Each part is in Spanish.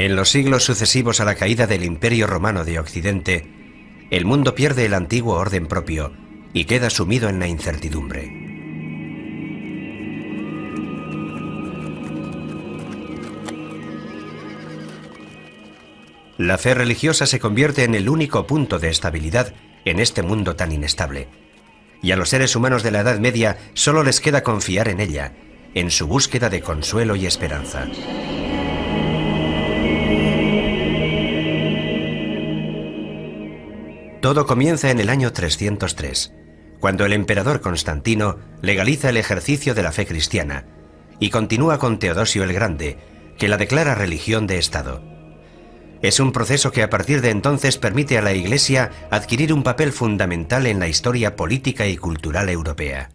En los siglos sucesivos a la caída del Imperio Romano de Occidente, el mundo pierde el antiguo orden propio y queda sumido en la incertidumbre. La fe religiosa se convierte en el único punto de estabilidad en este mundo tan inestable. Y a los seres humanos de la Edad Media solo les queda confiar en ella, en su búsqueda de consuelo y esperanza. Todo comienza en el año 303, cuando el emperador Constantino legaliza el ejercicio de la fe cristiana y continúa con Teodosio el Grande, que la declara religión de Estado. Es un proceso que a partir de entonces permite a la Iglesia adquirir un papel fundamental en la historia política y cultural europea.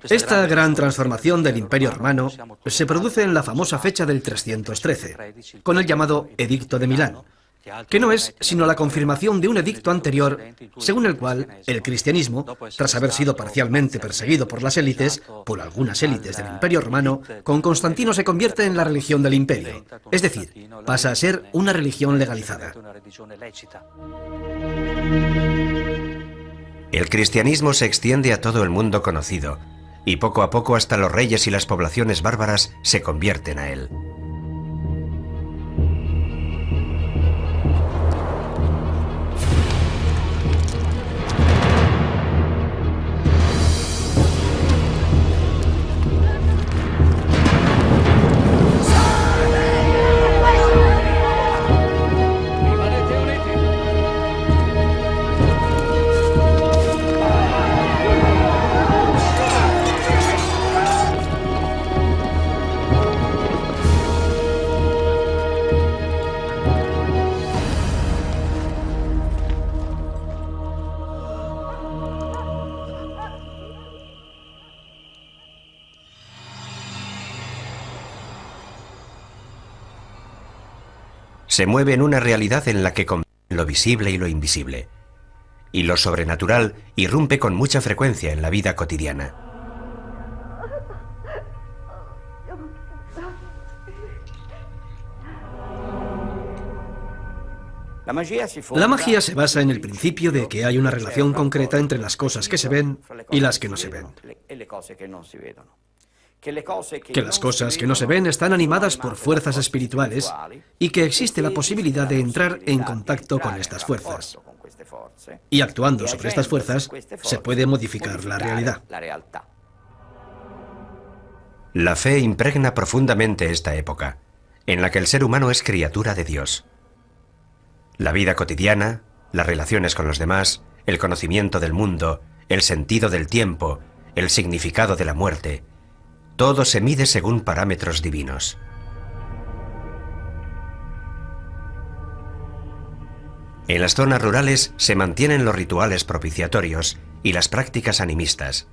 Esta gran transformación del Imperio Romano se produce en la famosa fecha del 313, con el llamado Edicto de Milán, que no es sino la confirmación de un edicto anterior, según el cual el cristianismo, tras haber sido parcialmente perseguido por las élites, por algunas élites del Imperio Romano, con Constantino se convierte en la religión del imperio, es decir, pasa a ser una religión legalizada. El cristianismo se extiende a todo el mundo conocido, y poco a poco hasta los reyes y las poblaciones bárbaras se convierten a él. Se mueve en una realidad en la que conviven lo visible y lo invisible, y lo sobrenatural irrumpe con mucha frecuencia en la vida cotidiana. La magia se basa en el principio de que hay una relación concreta entre las cosas que se ven y las que no se ven. Que las cosas que no se ven están animadas por fuerzas espirituales y que existe la posibilidad de entrar en contacto con estas fuerzas. Y actuando sobre estas fuerzas se puede modificar la realidad. La fe impregna profundamente esta época, en la que el ser humano es criatura de Dios. La vida cotidiana, las relaciones con los demás, el conocimiento del mundo, el sentido del tiempo, el significado de la muerte, todo se mide según parámetros divinos. En las zonas rurales se mantienen los rituales propiciatorios y las prácticas animistas,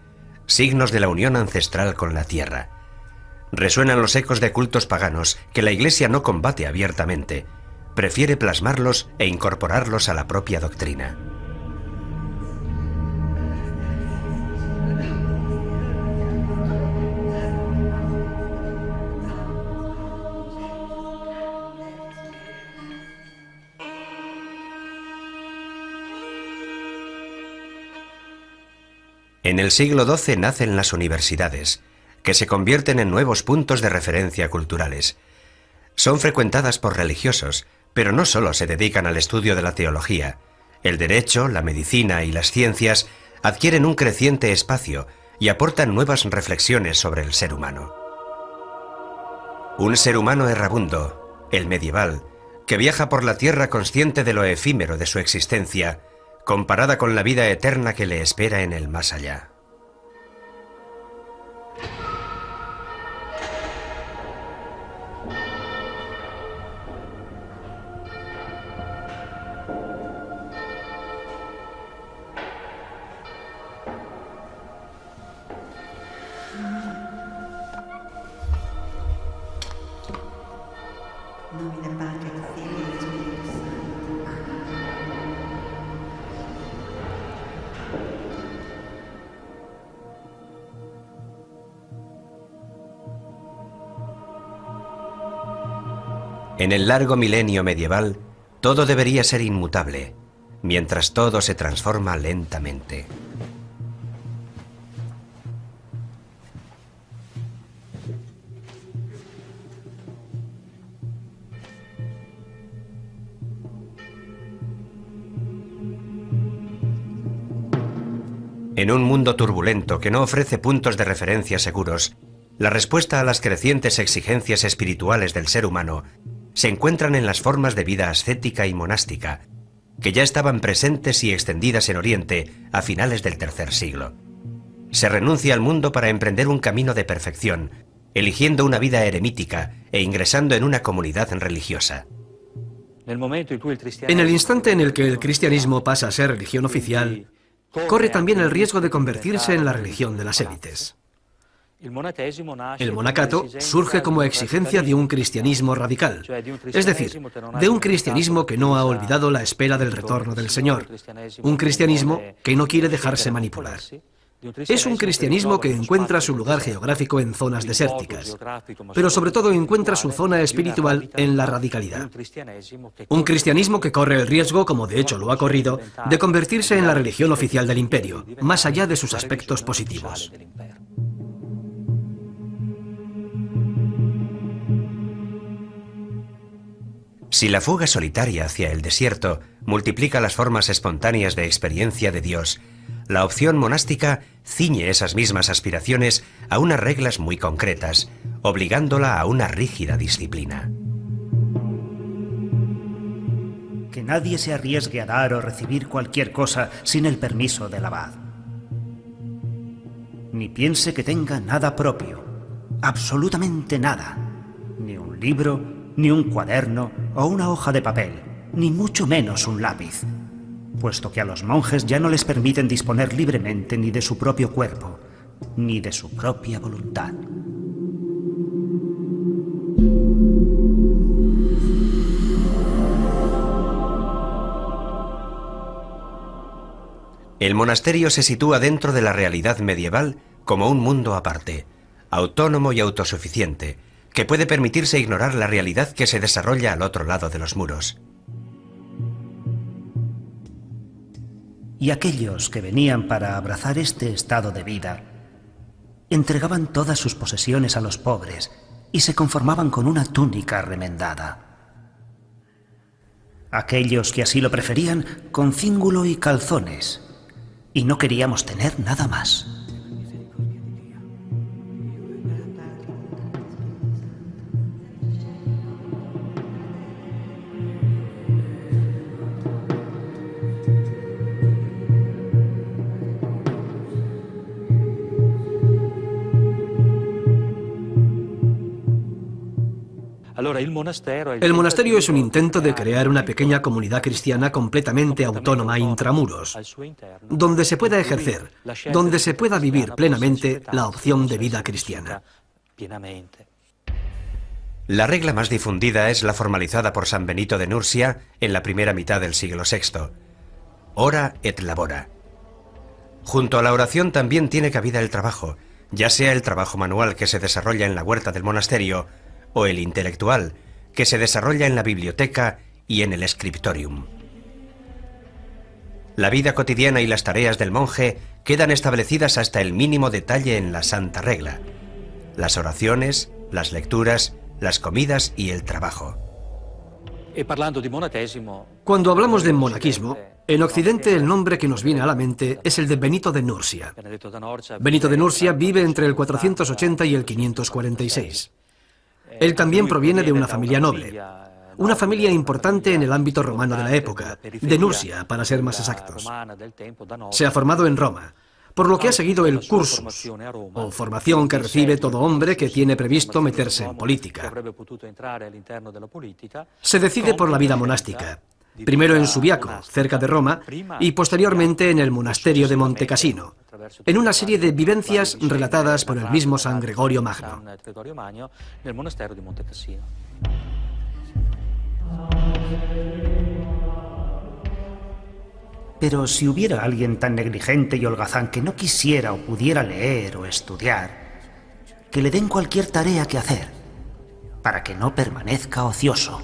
signos de la unión ancestral con la tierra. Resuenan los ecos de cultos paganos que la Iglesia no combate abiertamente, prefiere plasmarlos e incorporarlos a la propia doctrina. En el siglo XII nacen las universidades, que se convierten en nuevos puntos de referencia culturales. Son frecuentadas por religiosos, pero no solo se dedican al estudio de la teología. El derecho, la medicina y las ciencias adquieren un creciente espacio y aportan nuevas reflexiones sobre el ser humano. Un ser humano errabundo, el medieval, que viaja por la tierra consciente de lo efímero de su existencia, comparada con la vida eterna que le espera en el más allá. En el largo milenio medieval, todo debería ser inmutable, mientras todo se transforma lentamente. En un mundo turbulento que no ofrece puntos de referencia seguros, la respuesta a las crecientes exigencias espirituales del ser humano se encuentran en las formas de vida ascética y monástica, que ya estaban presentes y extendidas en Oriente a finales del tercer siglo. Se renuncia al mundo para emprender un camino de perfección, eligiendo una vida eremítica e ingresando en una comunidad religiosa. En el instante en el que el cristianismo pasa a ser religión oficial, corre también el riesgo de convertirse en la religión de las élites. El monacato surge como exigencia de un cristianismo radical, es decir, de un cristianismo que no ha olvidado la espera del retorno del Señor, un cristianismo que no quiere dejarse manipular. Es un cristianismo que encuentra su lugar geográfico en zonas desérticas, pero sobre todo encuentra su zona espiritual en la radicalidad. Un cristianismo que corre el riesgo, como de hecho lo ha corrido, de convertirse en la religión oficial del imperio, más allá de sus aspectos positivos. Si la fuga solitaria hacia el desierto multiplica las formas espontáneas de experiencia de Dios, la opción monástica ciñe esas mismas aspiraciones a unas reglas muy concretas, obligándola a una rígida disciplina. Que nadie se arriesgue a dar o recibir cualquier cosa sin el permiso del abad. Ni piense que tenga nada propio, absolutamente nada, ni un libro, ni un cuaderno o una hoja de papel, ni mucho menos un lápiz, puesto que a los monjes ya no les permiten disponer libremente ni de su propio cuerpo, ni de su propia voluntad. El monasterio se sitúa dentro de la realidad medieval como un mundo aparte, autónomo y autosuficiente, que puede permitirse ignorar la realidad que se desarrolla al otro lado de los muros. Y aquellos que venían para abrazar este estado de vida entregaban todas sus posesiones a los pobres y se conformaban con una túnica remendada. Aquellos que así lo preferían, con cíngulo y calzones, y no queríamos tener nada más. El monasterio es un intento de crear una pequeña comunidad cristiana completamente autónoma intramuros, donde se pueda ejercer, donde se pueda vivir plenamente la opción de vida cristiana. La regla más difundida es la formalizada por San Benito de Nursia en la primera mitad del siglo VI. Ora et labora. Junto a la oración también tiene cabida el trabajo, ya sea el trabajo manual que se desarrolla en la huerta del monasterio o el intelectual que se desarrolla en la biblioteca y en el scriptorium. La vida cotidiana y las tareas del monje quedan establecidas hasta el mínimo detalle en la Santa Regla: las oraciones, las lecturas, las comidas y el trabajo. Cuando hablamos de monaquismo, en Occidente el nombre que nos viene a la mente es el de Benito de Nursia. Benito de Nursia vive entre el 480 y el 546. Él también proviene de una familia noble, una familia importante en el ámbito romano de la época, de Nursia, para ser más exactos. Se ha formado en Roma, por lo que ha seguido el cursus, o formación que recibe todo hombre que tiene previsto meterse en política. Se decide por la vida monástica, primero en Subiaco, cerca de Roma, y posteriormente en el monasterio de Montecassino, en una serie de vivencias relatadas por el mismo San Gregorio Magno. Pero si hubiera alguien tan negligente y holgazán que no quisiera o pudiera leer o estudiar, que le den cualquier tarea que hacer, para que no permanezca ocioso.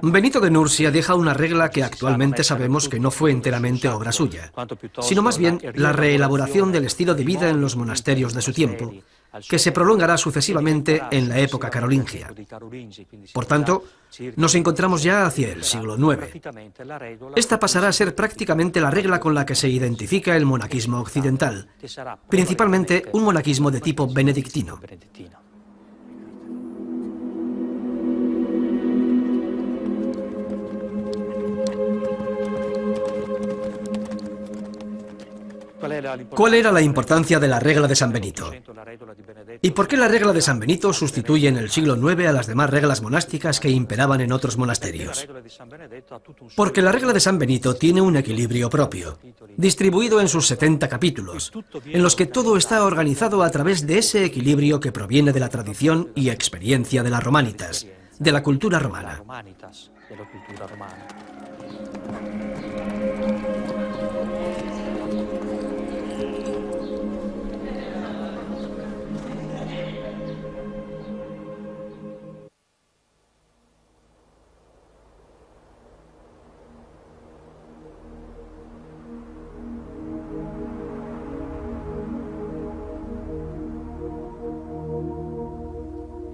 Benito de Nursia deja una regla que actualmente sabemos que no fue enteramente obra suya, sino más bien la reelaboración del estilo de vida en los monasterios de su tiempo, que se prolongará sucesivamente en la época carolingia. Por tanto, nos encontramos ya hacia el siglo IX. Esta pasará a ser prácticamente la regla con la que se identifica el monaquismo occidental, principalmente un monaquismo de tipo benedictino. ¿Cuál era la importancia de la regla de San Benito? ¿Y por qué la regla de San Benito sustituye en el siglo IX a las demás reglas monásticas que imperaban en otros monasterios? Porque la regla de San Benito tiene un equilibrio propio, distribuido en sus 70 capítulos, en los que todo está organizado a través de ese equilibrio que proviene de la tradición y experiencia de las romanitas, de la cultura romana.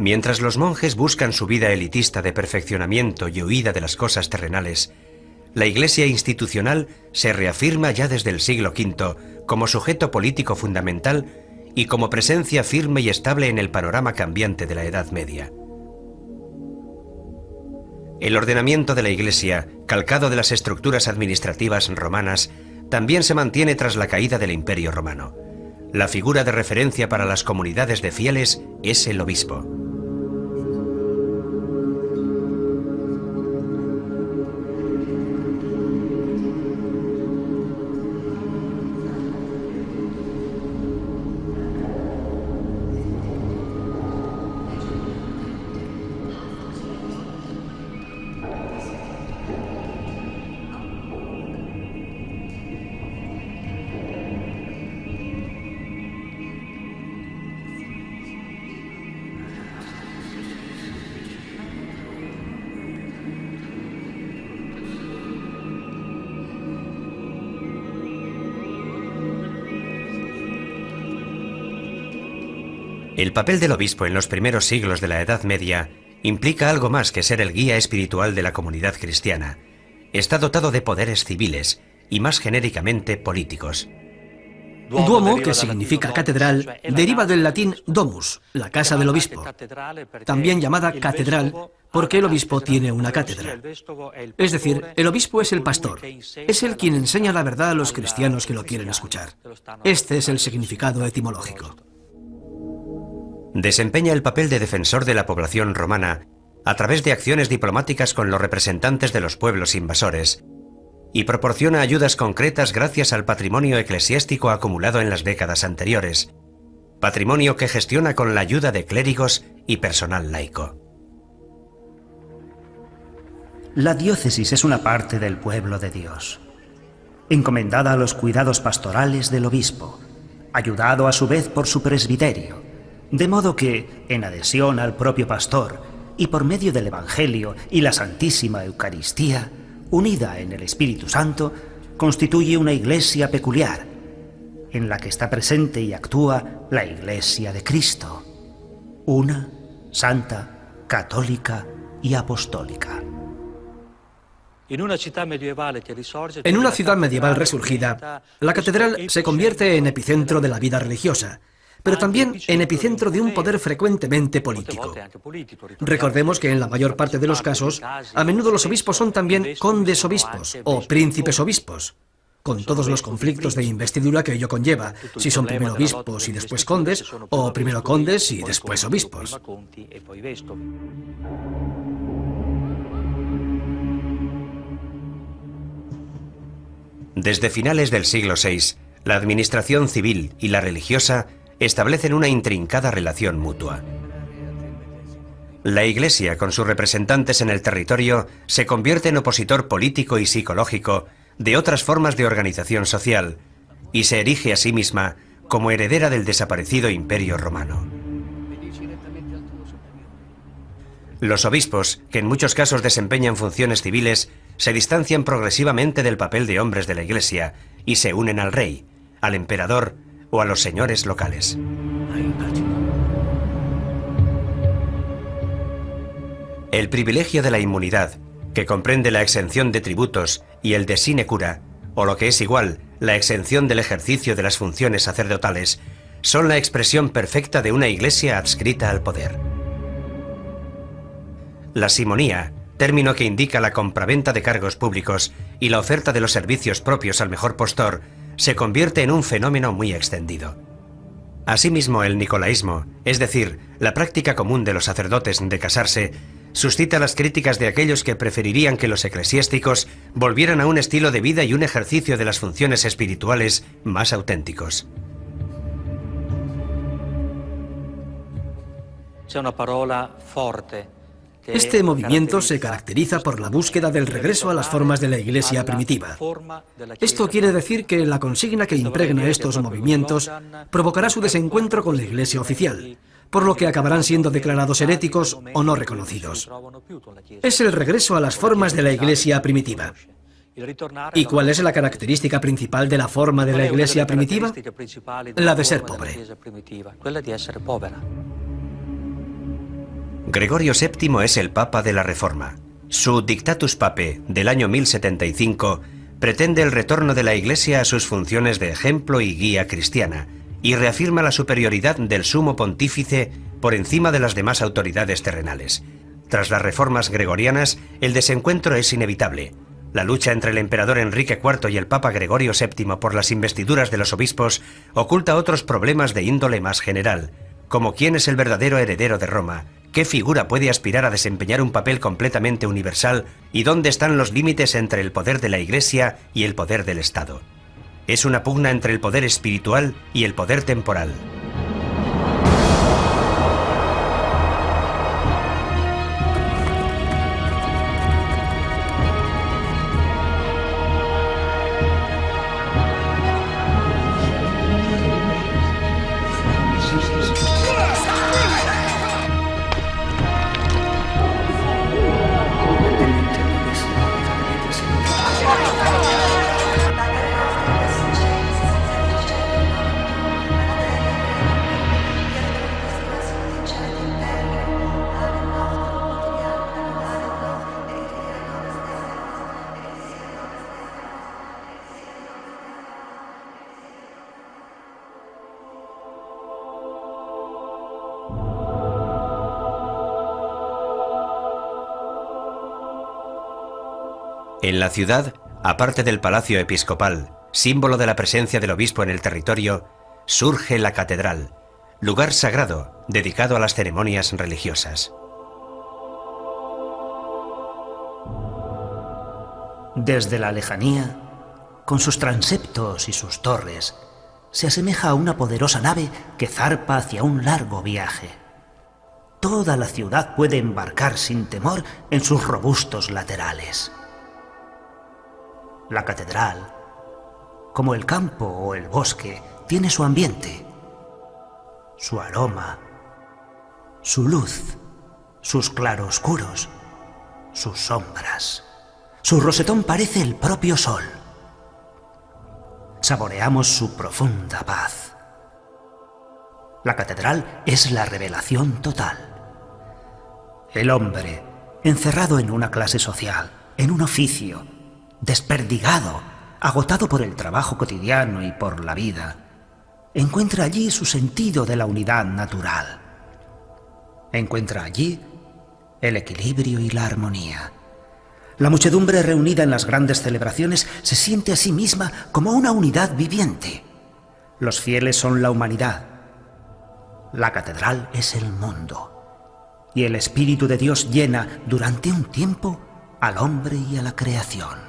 Mientras los monjes buscan su vida elitista de perfeccionamiento y huida de las cosas terrenales, la Iglesia institucional se reafirma ya desde el siglo V como sujeto político fundamental y como presencia firme y estable en el panorama cambiante de la Edad Media. El ordenamiento de la Iglesia, calcado de las estructuras administrativas romanas, también se mantiene tras la caída del Imperio Romano. La figura de referencia para las comunidades de fieles es el obispo. El papel del obispo en los primeros siglos de la Edad Media implica algo más que ser el guía espiritual de la comunidad cristiana. Está dotado de poderes civiles y más genéricamente políticos. Duomo, que significa catedral, deriva del latín domus, la casa del obispo, también llamada catedral porque el obispo tiene una cátedra. Es decir, el obispo es el pastor, es el quien enseña la verdad a los cristianos que lo quieren escuchar. Este es el significado etimológico. Desempeña el papel de defensor de la población romana a través de acciones diplomáticas con los representantes de los pueblos invasores y proporciona ayudas concretas gracias al patrimonio eclesiástico acumulado en las décadas anteriores, patrimonio que gestiona con la ayuda de clérigos y personal laico. La diócesis es una parte del pueblo de Dios, encomendada a los cuidados pastorales del obispo, ayudado a su vez por su presbiterio, de modo que, en adhesión al propio pastor y por medio del Evangelio y la Santísima Eucaristía, unida en el Espíritu Santo, constituye una iglesia peculiar, en la que está presente y actúa la Iglesia de Cristo, una, santa, católica y apostólica. En una ciudad medieval resurgida, la catedral se convierte en epicentro de la vida religiosa, pero también en epicentro de un poder frecuentemente político. Recordemos que en la mayor parte de los casos, a menudo los obispos son también condes obispos o príncipes obispos, con todos los conflictos de investidura que ello conlleva, si son primero obispos y después condes, o primero condes y después obispos. Desde finales del siglo VI, la administración civil y la religiosa establecen una intrincada relación mutua. La Iglesia, con sus representantes en el territorio, se convierte en opositor político y psicológico de otras formas de organización social y se erige a sí misma como heredera del desaparecido Imperio Romano. Los obispos, que en muchos casos desempeñan funciones civiles, se distancian progresivamente del papel de hombres de la Iglesia y se unen al rey, al emperador o a los señores locales. El privilegio de la inmunidad, que comprende la exención de tributos y el de sinecura, o lo que es igual, la exención del ejercicio de las funciones sacerdotales, son la expresión perfecta de una Iglesia adscrita al poder. La simonía, término que indica la compraventa de cargos públicos y la oferta de los servicios propios al mejor postor, se convierte en un fenómeno muy extendido. Asimismo, el nicolaísmo, es decir, la práctica común de los sacerdotes de casarse, suscita las críticas de aquellos que preferirían que los eclesiásticos volvieran a un estilo de vida y un ejercicio de las funciones espirituales más auténticos. Este movimiento se caracteriza por la búsqueda del regreso a las formas de la Iglesia primitiva. Esto quiere decir que la consigna que impregna estos movimientos provocará su desencuentro con la Iglesia oficial, por lo que acabarán siendo declarados heréticos o no reconocidos. Es el regreso a las formas de la Iglesia primitiva. ¿Y cuál es la característica principal de la forma de la Iglesia primitiva? La de ser pobre. Gregorio VII es el Papa de la Reforma. Su Dictatus Papae del año 1075 pretende el retorno de la Iglesia a sus funciones de ejemplo y guía cristiana y reafirma la superioridad del sumo pontífice por encima de las demás autoridades terrenales. Tras las reformas gregorianas, el desencuentro es inevitable. La lucha entre el emperador Enrique IV y el Papa Gregorio VII por las investiduras de los obispos oculta otros problemas de índole más general, como quién es el verdadero heredero de Roma, qué figura puede aspirar a desempeñar un papel completamente universal y dónde están los límites entre el poder de la Iglesia y el poder del Estado. Es una pugna entre el poder espiritual y el poder temporal. En la ciudad, aparte del palacio episcopal, símbolo de la presencia del obispo en el territorio, surge la catedral, lugar sagrado dedicado a las ceremonias religiosas. Desde la lejanía, con sus transeptos y sus torres, se asemeja a una poderosa nave que zarpa hacia un largo viaje. Toda la ciudad puede embarcar sin temor en sus robustos laterales. La catedral, como el campo o el bosque, tiene su ambiente, su aroma, su luz, sus claroscuros, sus sombras. Su rosetón parece el propio sol. Saboreamos su profunda paz. La catedral es la revelación total. El hombre, encerrado en una clase social, en un oficio, desperdigado, agotado por el trabajo cotidiano y por la vida, encuentra allí su sentido de la unidad natural. Encuentra allí el equilibrio y la armonía. La muchedumbre reunida en las grandes celebraciones se siente a sí misma como una unidad viviente. Los fieles son la humanidad. La catedral es el mundo. Y el Espíritu de Dios llena durante un tiempo al hombre y a la creación.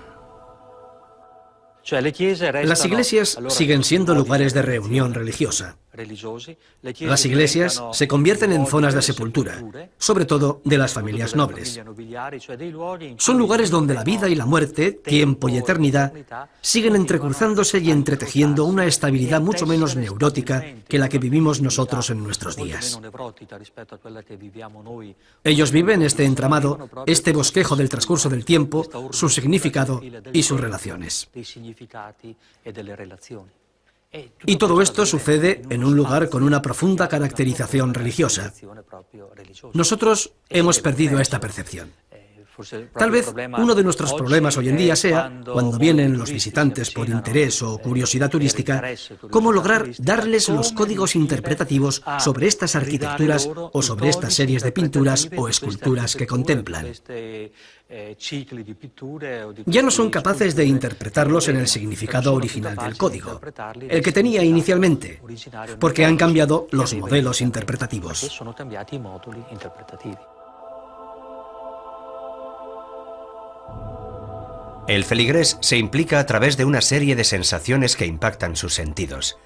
Las iglesias siguen siendo lugares de reunión religiosa. Las iglesias se convierten en zonas de sepultura, sobre todo de las familias nobles. Son lugares donde la vida y la muerte, tiempo y eternidad, siguen entrecruzándose y entretejiendo una estabilidad mucho menos neurótica que la que vivimos nosotros en nuestros días. Ellos viven este entramado, este bosquejo del transcurso del tiempo, su significado y sus relaciones. Y todo esto sucede en un lugar con una profunda caracterización religiosa. Nosotros hemos perdido esta percepción. Tal vez uno de nuestros problemas hoy en día sea, cuando vienen los visitantes por interés o curiosidad turística, cómo lograr darles los códigos interpretativos sobre estas arquitecturas o sobre estas series de pinturas o esculturas que contemplan. Ya no son capaces de interpretarlos en el significado original del código, el que tenía inicialmente, porque han cambiado los modelos interpretativos. El feligrés se implica a través de una serie de sensaciones que impactan sus sentidos.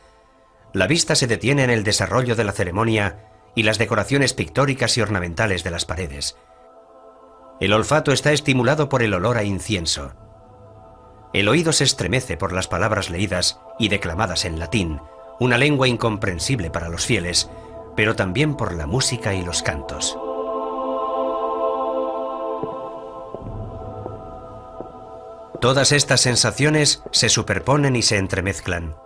La vista se detiene en el desarrollo de la ceremonia y las decoraciones pictóricas y ornamentales de las paredes. El olfato está estimulado por el olor a incienso. El oído se estremece por las palabras leídas y declamadas en latín, una lengua incomprensible para los fieles, pero también por la música y los cantos. Todas estas sensaciones se superponen y se entremezclan,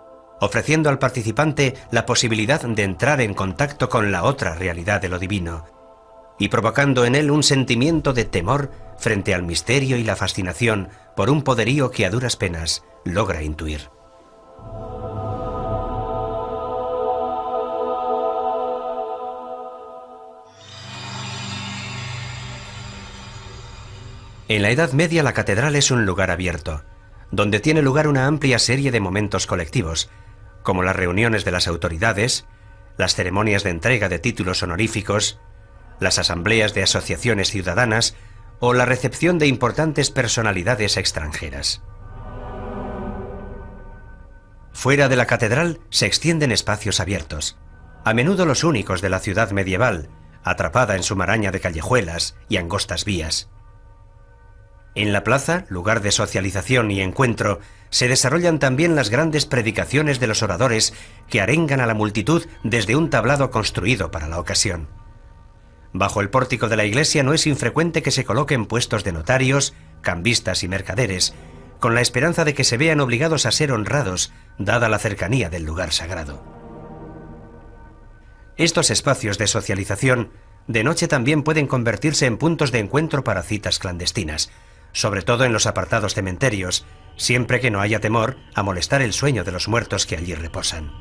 ofreciendo al participante la posibilidad de entrar en contacto con la otra realidad de lo divino, y provocando en él un sentimiento de temor frente al misterio y la fascinación por un poderío que a duras penas logra intuir. En la Edad Media la catedral es un lugar abierto, donde tiene lugar una amplia serie de momentos colectivos, como las reuniones de las autoridades, las ceremonias de entrega de títulos honoríficos, las asambleas de asociaciones ciudadanas o la recepción de importantes personalidades extranjeras. Fuera de la catedral se extienden espacios abiertos, a menudo los únicos de la ciudad medieval, atrapada en su maraña de callejuelas y angostas vías. En la plaza, lugar de socialización y encuentro, se desarrollan también las grandes predicaciones de los oradores que arengan a la multitud desde un tablado construido para la ocasión. Bajo el pórtico de la iglesia no es infrecuente que se coloquen puestos de notarios, cambistas y mercaderes, con la esperanza de que se vean obligados a ser honrados, dada la cercanía del lugar sagrado. Estos espacios de socialización de noche también pueden convertirse en puntos de encuentro para citas clandestinas, sobre todo en los apartados cementerios, siempre que no haya temor a molestar el sueño de los muertos que allí reposan.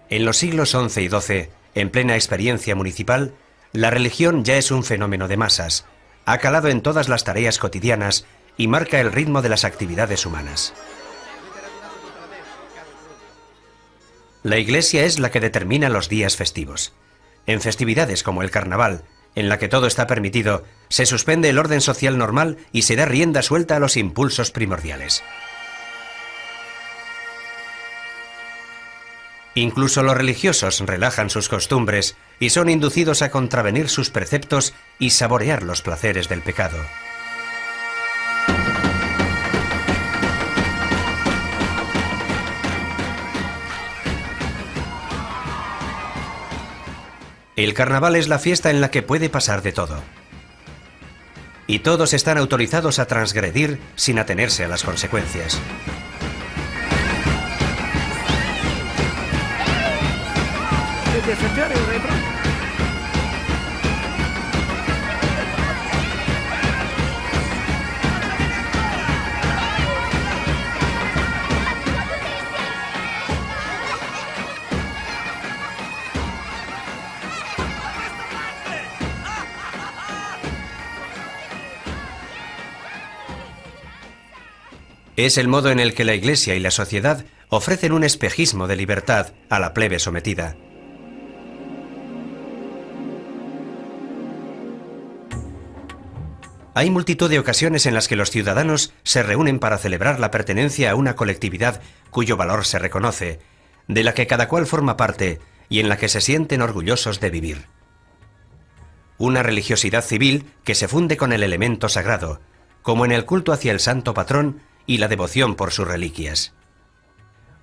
En los siglos XI y XII, en plena experiencia municipal, la religión ya es un fenómeno de masas, ha calado en todas las tareas cotidianas y marca el ritmo de las actividades humanas. La Iglesia es la que determina los días festivos. En festividades como el Carnaval, en la que todo está permitido, se suspende el orden social normal y se da rienda suelta a los impulsos primordiales. Incluso los religiosos relajan sus costumbres y son inducidos a contravenir sus preceptos y saborear los placeres del pecado. El carnaval es la fiesta en la que puede pasar de todo. Y todos están autorizados a transgredir sin atenerse a las consecuencias. Es el modo en el que la Iglesia y la sociedad ofrecen un espejismo de libertad a la plebe sometida. Hay multitud de ocasiones en las que los ciudadanos se reúnen para celebrar la pertenencia a una colectividad cuyo valor se reconoce, de la que cada cual forma parte y en la que se sienten orgullosos de vivir. Una religiosidad civil que se funde con el elemento sagrado, como en el culto hacia el santo patrón y la devoción por sus reliquias.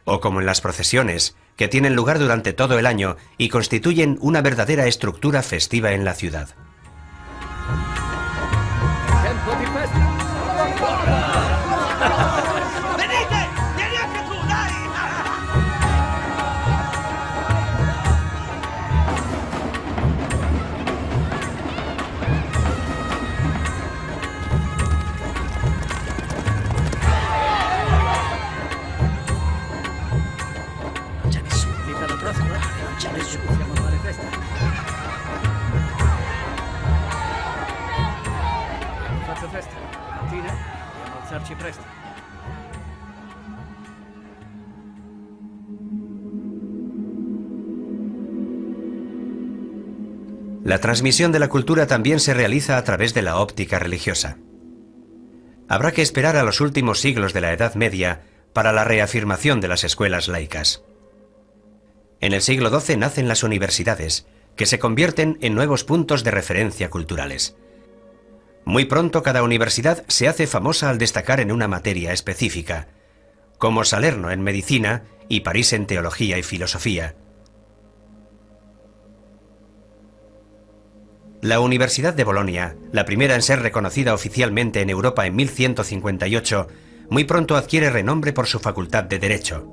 O como en las procesiones, que tienen lugar durante todo el año y constituyen una verdadera estructura festiva en la ciudad. La transmisión de la cultura también se realiza a través de la óptica religiosa. Habrá que esperar a los últimos siglos de la Edad Media para la reafirmación de las escuelas laicas. En el siglo XII nacen las universidades, que se convierten en nuevos puntos de referencia culturales. Muy pronto cada universidad se hace famosa al destacar en una materia específica, como Salerno en medicina y París en teología y filosofía. La Universidad de Bolonia, la primera en ser reconocida oficialmente en Europa en 1158, muy pronto adquiere renombre por su facultad de Derecho.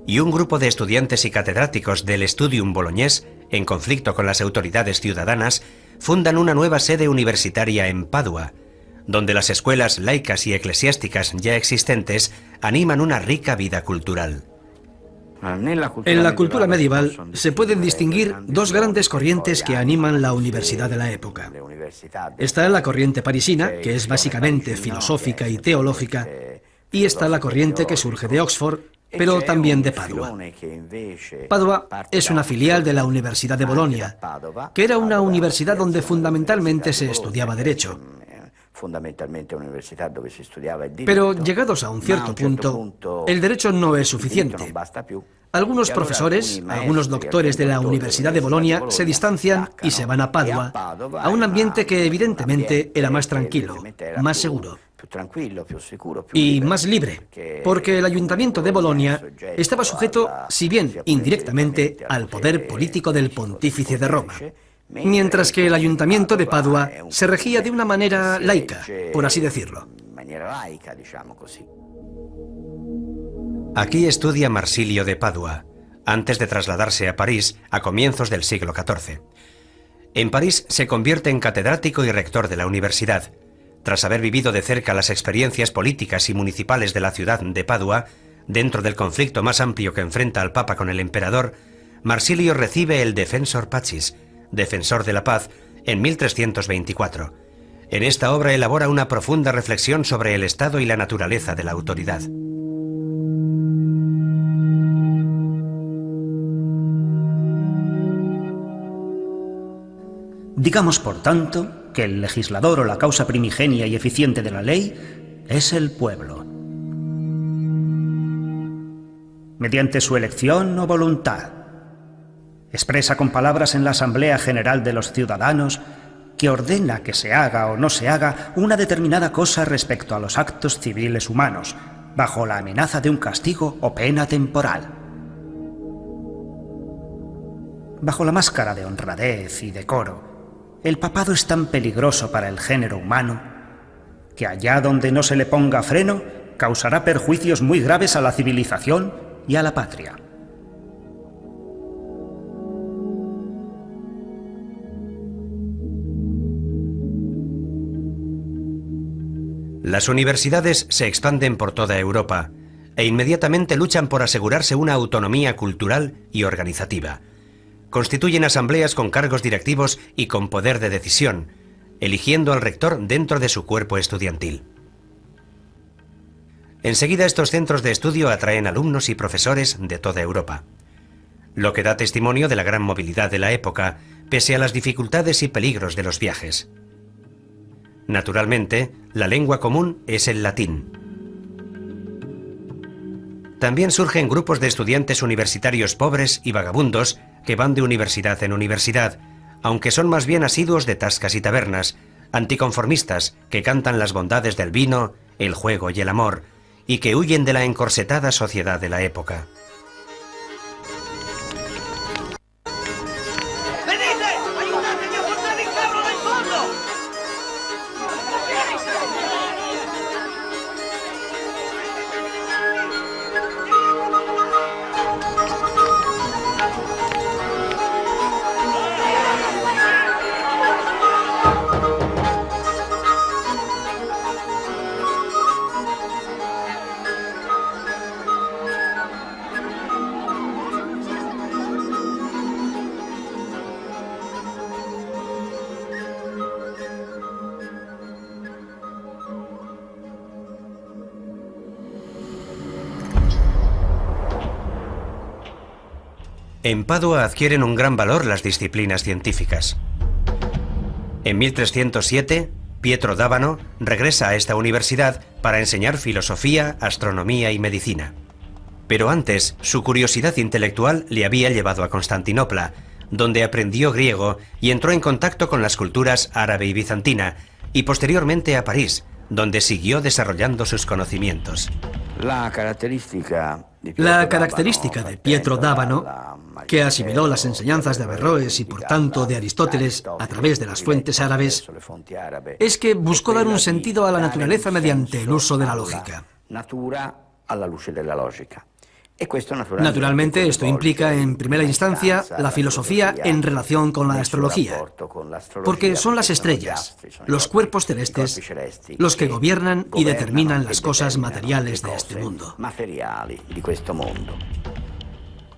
Y un grupo de estudiantes y catedráticos del Studium Bolognés, en conflicto con las autoridades ciudadanas, fundan una nueva sede universitaria en Padua, donde las escuelas laicas y eclesiásticas ya existentes animan una rica vida cultural. En la cultura medieval se pueden distinguir dos grandes corrientes que animan la universidad de la época. Está la corriente parisina, que es básicamente filosófica y teológica, y está la corriente que surge de Oxford, pero también de Padua. Padua es una filial de la Universidad de Bolonia, que era una universidad donde fundamentalmente se estudiaba Derecho. Pero llegados a un cierto punto, el derecho no es suficiente. Algunos profesores, algunos doctores de la Universidad de Bolonia se distancian y se van a Padua, a un ambiente que evidentemente era más tranquilo, más seguro y más libre, porque el ayuntamiento de Bolonia estaba sujeto, si bien indirectamente, al poder político del pontífice de Roma, mientras que el ayuntamiento de Padua se regía de una manera laica, por así decirlo. Aquí estudia Marsilio de Padua, antes de trasladarse a París a comienzos del siglo XIV. En París se convierte en catedrático y rector de la universidad. Tras haber vivido de cerca las experiencias políticas y municipales de la ciudad de Padua, dentro del conflicto más amplio que enfrenta al Papa con el emperador, Marsilio recibe el Defensor Pacis, defensor de la paz, en 1324. En esta obra elabora una profunda reflexión sobre el estado y la naturaleza de la autoridad. Digamos, por tanto, que el legislador o la causa primigenia y eficiente de la ley es el pueblo. Mediante su elección o voluntad, expresa con palabras en la Asamblea General de los Ciudadanos que ordena que se haga o no se haga una determinada cosa respecto a los actos civiles humanos, bajo la amenaza de un castigo o pena temporal. Bajo la máscara de honradez y decoro, el papado es tan peligroso para el género humano que allá donde no se le ponga freno, causará perjuicios muy graves a la civilización y a la patria. Las universidades se expanden por toda Europa e inmediatamente luchan por asegurarse una autonomía cultural y organizativa. Constituyen asambleas con cargos directivos y con poder de decisión, eligiendo al rector dentro de su cuerpo estudiantil. Enseguida estos centros de estudio atraen alumnos y profesores de toda Europa, lo que da testimonio de la gran movilidad de la época, pese a las dificultades y peligros de los viajes. Naturalmente, la lengua común es el latín. También surgen grupos de estudiantes universitarios pobres y vagabundos que van de universidad en universidad, aunque son más bien asiduos de tascas y tabernas, anticonformistas que cantan las bondades del vino, el juego y el amor, y que huyen de la encorsetada sociedad de la época. En Padua adquieren un gran valor las disciplinas científicas. En 1307, Pietro d'Abano regresa a esta universidad para enseñar filosofía, astronomía y medicina. Pero antes, su curiosidad intelectual le había llevado a Constantinopla, donde aprendió griego y entró en contacto con las culturas árabe y bizantina, y posteriormente a París, donde siguió desarrollando sus conocimientos. La característica de Pietro d'Abano, que asimiló las enseñanzas de Averroes y por tanto de Aristóteles a través de las fuentes árabes, es que buscó dar un sentido a la naturaleza mediante el uso de la lógica. Naturalmente, esto implica, en primera instancia, la filosofía en relación con la astrología, porque son las estrellas, los cuerpos celestes, los que gobiernan y determinan las cosas materiales de este mundo.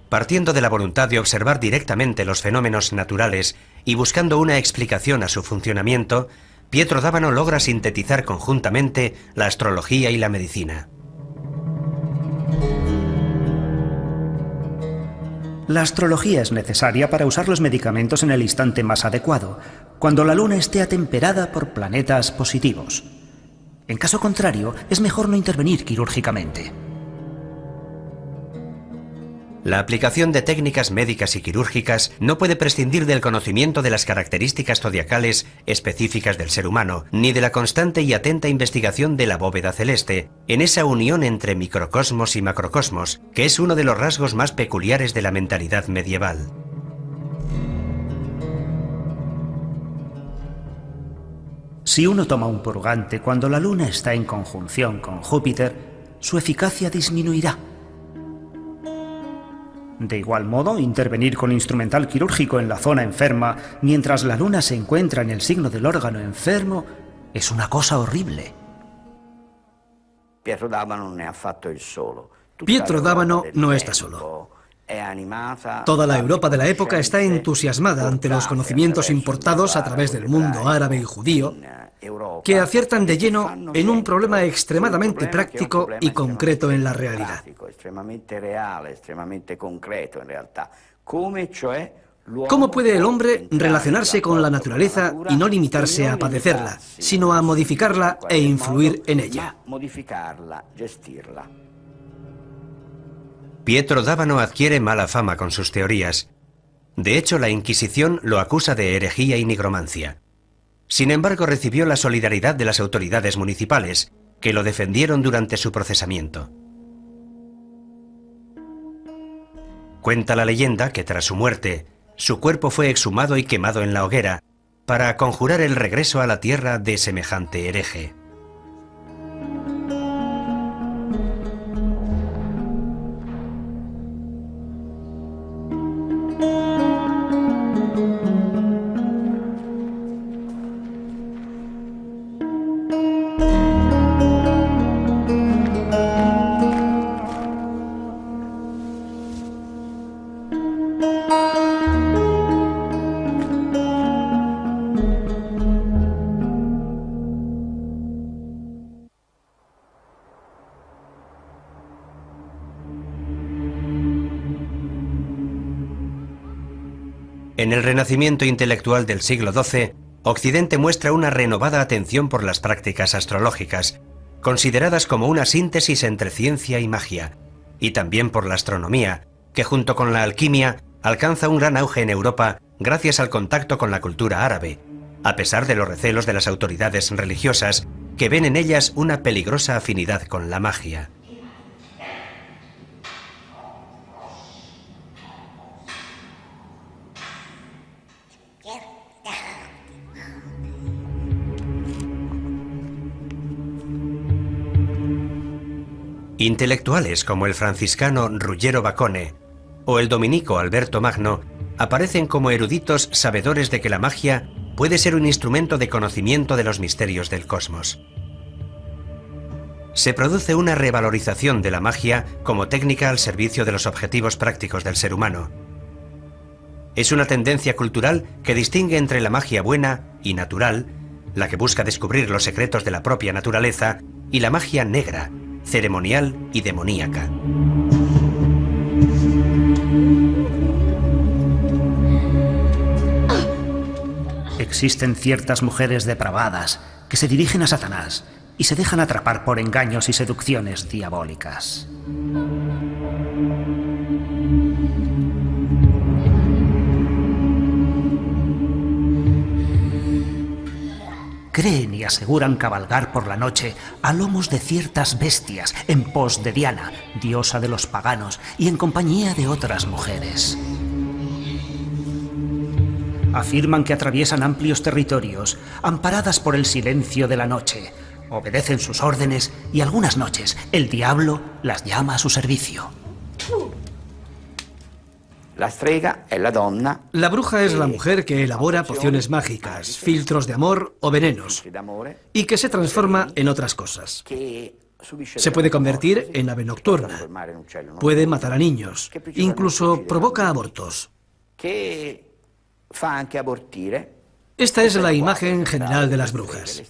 Partiendo de la voluntad de observar directamente los fenómenos naturales y buscando una explicación a su funcionamiento, Pietro d'Abano logra sintetizar conjuntamente la astrología y la medicina. La astrología es necesaria para usar los medicamentos en el instante más adecuado, cuando la luna esté atemperada por planetas positivos. En caso contrario, es mejor no intervenir quirúrgicamente. La aplicación de técnicas médicas y quirúrgicas no puede prescindir del conocimiento de las características zodiacales específicas del ser humano, ni de la constante y atenta investigación de la bóveda celeste, en esa unión entre microcosmos y macrocosmos, que es uno de los rasgos más peculiares de la mentalidad medieval. Si uno toma un purgante cuando la luna está en conjunción con Júpiter, su eficacia disminuirá. De igual modo, intervenir con instrumental quirúrgico en la zona enferma mientras la luna se encuentra en el signo del órgano enfermo es una cosa horrible. Pietro d'Abano non è affatto il solo. Pietro d'Abano no está solo. Toda la Europa de la época está entusiasmada ante los conocimientos importados a través del mundo árabe y judío, que aciertan de lleno en un problema extremadamente práctico y concreto en la realidad. ¿Cómo puede el hombre relacionarse con la naturaleza y no limitarse a padecerla, sino a modificarla e influir en ella? Pietro d'Abano adquiere mala fama con sus teorías. De hecho, la Inquisición lo acusa de herejía y nigromancia. Sin embargo, recibió la solidaridad de las autoridades municipales, que lo defendieron durante su procesamiento. Cuenta la leyenda que tras su muerte, su cuerpo fue exhumado y quemado en la hoguera, para conjurar el regreso a la tierra de semejante hereje. En el renacimiento intelectual del siglo XII, Occidente muestra una renovada atención por las prácticas astrológicas, consideradas como una síntesis entre ciencia y magia, y también por la astronomía, que junto con la alquimia alcanza un gran auge en Europa gracias al contacto con la cultura árabe, a pesar de los recelos de las autoridades religiosas, que ven en ellas una peligrosa afinidad con la magia. Intelectuales como el franciscano Ruggiero Bacone o el dominico Alberto Magno aparecen como eruditos sabedores de que la magia puede ser un instrumento de conocimiento de los misterios del cosmos. Se produce una revalorización de la magia como técnica al servicio de los objetivos prácticos del ser humano. Es una tendencia cultural que distingue entre la magia buena y natural, la que busca descubrir los secretos de la propia naturaleza, y la magia negra, ceremonial y demoníaca. Existen ciertas mujeres depravadas que se dirigen a Satanás y se dejan atrapar por engaños y seducciones diabólicas. Creen y aseguran cabalgar por la noche a lomos de ciertas bestias en pos de Diana, diosa de los paganos, y en compañía de otras mujeres. Afirman que atraviesan amplios territorios, amparadas por el silencio de la noche, obedecen sus órdenes y algunas noches el diablo las llama a su servicio. La bruja es la mujer que elabora pociones mágicas, filtros de amor o venenos, y que se transforma en otras cosas. Se puede convertir en ave nocturna, puede matar a niños, incluso provoca abortos. Esta es la imagen general de las brujas.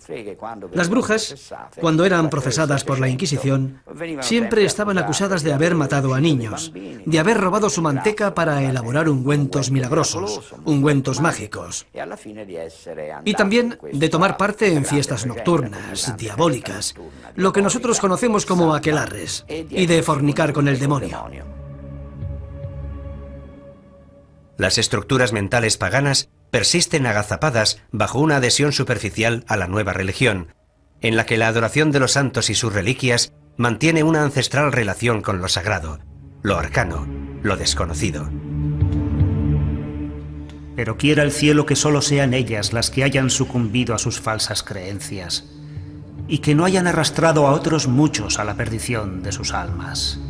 Las brujas, cuando eran procesadas por la Inquisición, siempre estaban acusadas de haber matado a niños, de haber robado su manteca para elaborar ungüentos milagrosos, ungüentos mágicos, y también de tomar parte en fiestas nocturnas, diabólicas, lo que nosotros conocemos como aquelarres, y de fornicar con el demonio. Las estructuras mentales paganas persisten agazapadas bajo una adhesión superficial a la nueva religión, en la que la adoración de los santos y sus reliquias mantiene una ancestral relación con lo sagrado, lo arcano, lo desconocido. Pero quiera el cielo que solo sean ellas las que hayan sucumbido a sus falsas creencias, y que no hayan arrastrado a otros muchos a la perdición de sus almas.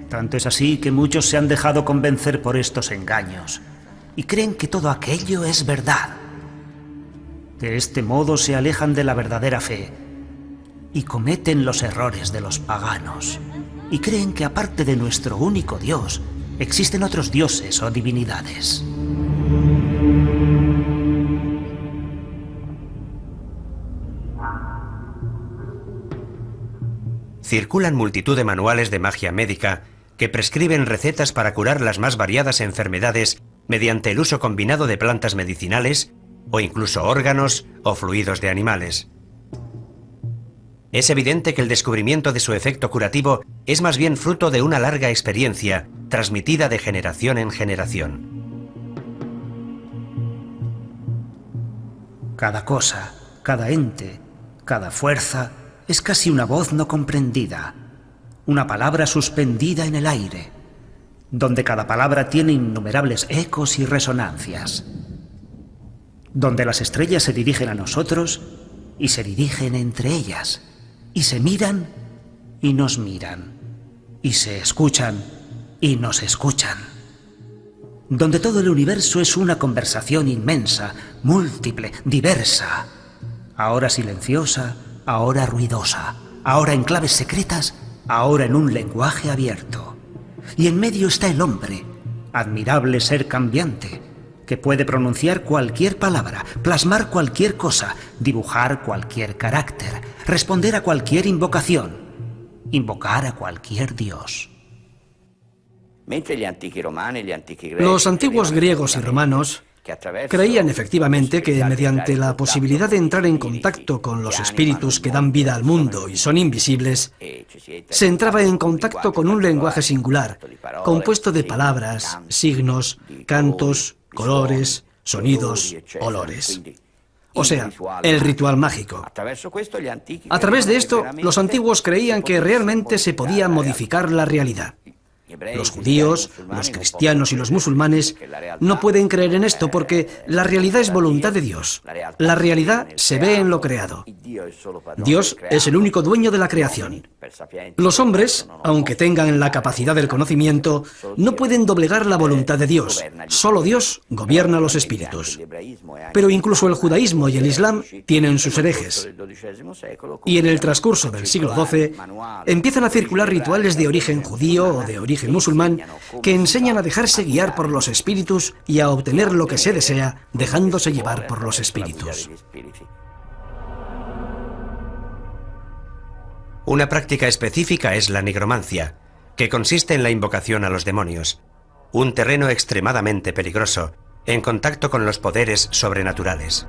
Tanto es así que muchos se han dejado convencer por estos engaños, y creen que todo aquello es verdad. De este modo se alejan de la verdadera fe y cometen los errores de los paganos. y creen que aparte de nuestro único Dios, existen otros dioses o divinidades. Circulan multitud de manuales de magia médica que prescriben recetas para curar las más variadas enfermedades mediante el uso combinado de plantas medicinales o incluso órganos o fluidos de animales. Es evidente que el descubrimiento de su efecto curativo es más bien fruto de una larga experiencia transmitida de generación en generación. Cada cosa, cada ente, cada fuerza es casi una voz no comprendida, una palabra suspendida en el aire, donde cada palabra tiene innumerables ecos y resonancias, donde las estrellas se dirigen a nosotros y se dirigen entre ellas, y se miran y nos miran, y se escuchan y nos escuchan, donde todo el universo es una conversación inmensa, múltiple, diversa, ahora silenciosa, ahora ruidosa, ahora en claves secretas, ahora en un lenguaje abierto. Y en medio está el hombre, admirable ser cambiante, que puede pronunciar cualquier palabra, plasmar cualquier cosa, dibujar cualquier carácter, responder a cualquier invocación, invocar a cualquier dios. Los antiguos griegos y romanos creían efectivamente que mediante la posibilidad de entrar en contacto con los espíritus que dan vida al mundo y son invisibles, se entraba en contacto con un lenguaje singular, compuesto de palabras, signos, cantos, colores, sonidos, olores. O sea, el ritual mágico. A través de esto, los antiguos creían que realmente se podía modificar la realidad. Los judíos, los cristianos y los musulmanes no pueden creer en esto porque la realidad es voluntad de Dios. La realidad se ve en lo creado. Dios es el único dueño de la creación. Los hombres, aunque tengan la capacidad del conocimiento, no pueden doblegar la voluntad de Dios. Solo Dios gobierna los espíritus. Pero incluso el judaísmo y el islam tienen sus herejes. Y en el transcurso del siglo XII empiezan a circular rituales de origen judío o de origen musulmán que enseñan a dejarse guiar por los espíritus y a obtener lo que se desea dejándose llevar por los espíritus. Una práctica específica es la nigromancia, que consiste en la invocación a los demonios, un terreno extremadamente peligroso, en contacto con los poderes sobrenaturales.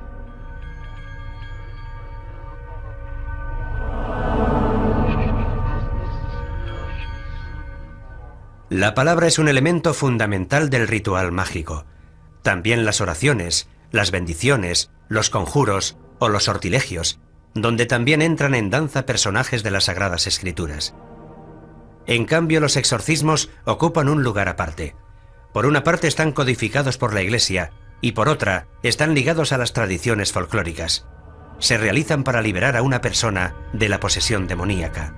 La palabra es un elemento fundamental del ritual mágico. También las oraciones, las bendiciones, los conjuros o los sortilegios, donde también entran en danza personajes de las Sagradas Escrituras. En cambio, los exorcismos ocupan un lugar aparte. Por una parte están codificados por la Iglesia y por otra están ligados a las tradiciones folclóricas. Se realizan para liberar a una persona de la posesión demoníaca.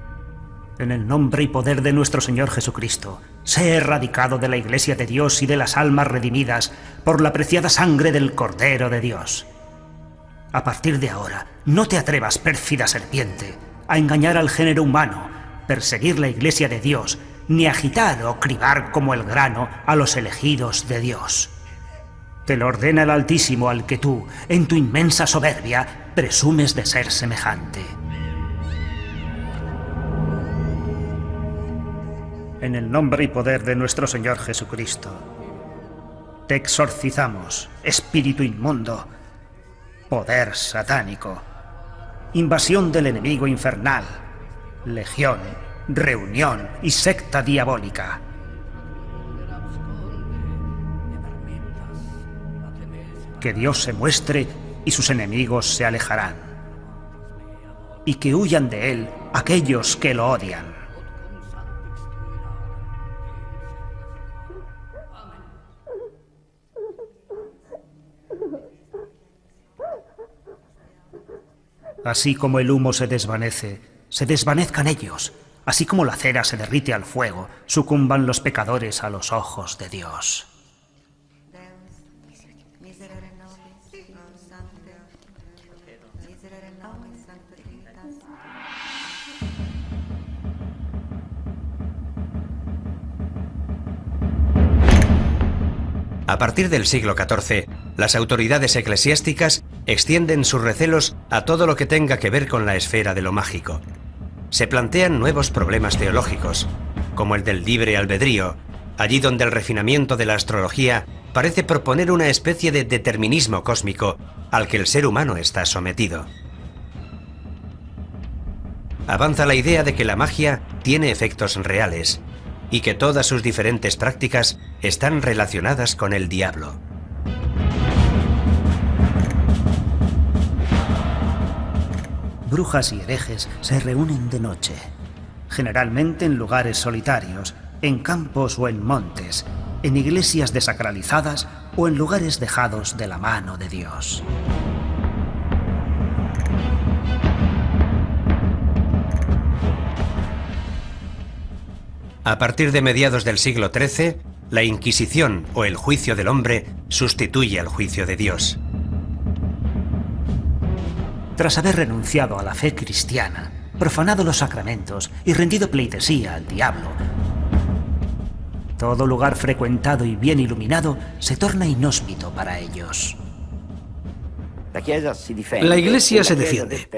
En el nombre y poder de nuestro Señor Jesucristo, sé erradicado de la Iglesia de Dios y de las almas redimidas por la preciada sangre del Cordero de Dios. A partir de ahora, no te atrevas, pérfida serpiente, a engañar al género humano, perseguir la Iglesia de Dios, ni agitar o cribar como el grano a los elegidos de Dios. Te lo ordena el Altísimo al que tú, en tu inmensa soberbia, presumes de ser semejante. En el nombre y poder de nuestro Señor Jesucristo, te exorcizamos, espíritu inmundo, poder satánico, invasión del enemigo infernal, legión, reunión y secta diabólica. Que Dios se muestre y sus enemigos se alejarán, y que huyan de él aquellos que lo odian. Así como el humo se desvanezcan ellos. Así como la cera se derrite al fuego, sucumban los pecadores a los ojos de Dios. A partir del siglo XIV, las autoridades eclesiásticas extienden sus recelos a todo lo que tenga que ver con la esfera de lo mágico. Se plantean nuevos problemas teológicos, como el del libre albedrío, allí donde el refinamiento de la astrología parece proponer una especie de determinismo cósmico al que el ser humano está sometido. Avanza la idea de que la magia tiene efectos reales y que todas sus diferentes prácticas están relacionadas con el diablo. Brujas y herejes se reúnen de noche, generalmente en lugares solitarios, en campos o en montes, en iglesias desacralizadas o en lugares dejados de la mano de Dios. A partir de mediados del siglo XIII, la Inquisición o el juicio del hombre sustituye al juicio de Dios. Tras haber renunciado a la fe cristiana, profanado los sacramentos y rendido pleitesía al diablo, todo lugar frecuentado y bien iluminado se torna inhóspito para ellos. La Iglesia se defiende,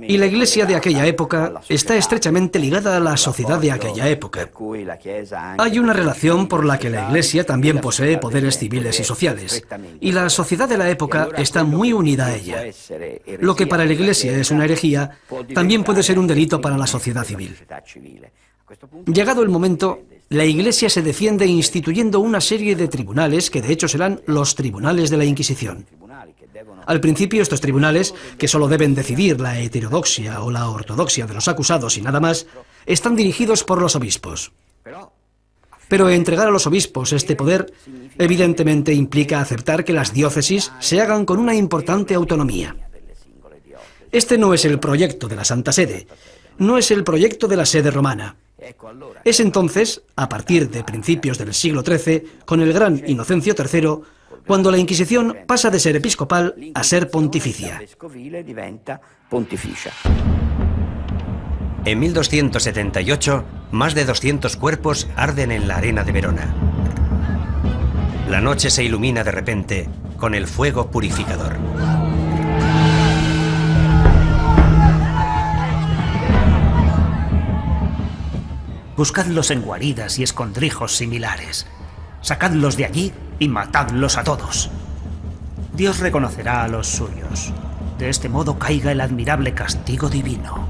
y la Iglesia de aquella época está estrechamente ligada a la sociedad de aquella época. Hay una relación por la que la Iglesia también posee poderes civiles y sociales, y la sociedad de la época está muy unida a ella. Lo que para la Iglesia es una herejía, también puede ser un delito para la sociedad civil. Llegado el momento, la Iglesia se defiende instituyendo una serie de tribunales que de hecho serán los tribunales de la Inquisición. Al principio estos tribunales, que solo deben decidir la heterodoxia o la ortodoxia de los acusados y nada más, están dirigidos por los obispos. Pero entregar a los obispos este poder evidentemente implica aceptar que las diócesis se hagan con una importante autonomía. Este no es el proyecto de la Santa Sede, no es el proyecto de la sede romana. Es entonces, a partir de principios del siglo XIII, con el gran Inocencio III, cuando la Inquisición pasa de ser episcopal a ser pontificia. En 1278, más de 200 cuerpos arden en la arena de Verona. La noche se ilumina de repente con el fuego purificador. Buscadlos en guaridas y escondrijos similares. Sacadlos de allí y matadlos a todos. Dios reconocerá a los suyos. De este modo caiga el admirable castigo divino.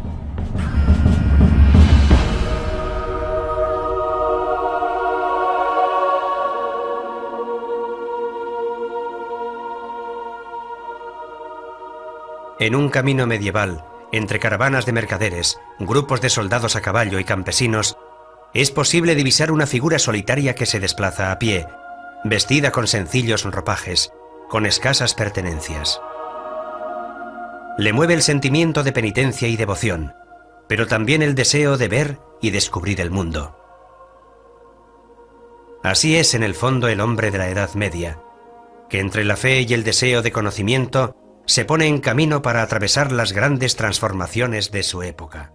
En un camino medieval, entre caravanas de mercaderes, grupos de soldados a caballo y campesinos, es posible divisar una figura solitaria que se desplaza a pie, vestida con sencillos ropajes, con escasas pertenencias. Le mueve el sentimiento de penitencia y devoción, pero también el deseo de ver y descubrir el mundo. Así es en el fondo el hombre de la Edad Media, que entre la fe y el deseo de conocimiento se pone en camino para atravesar las grandes transformaciones de su época.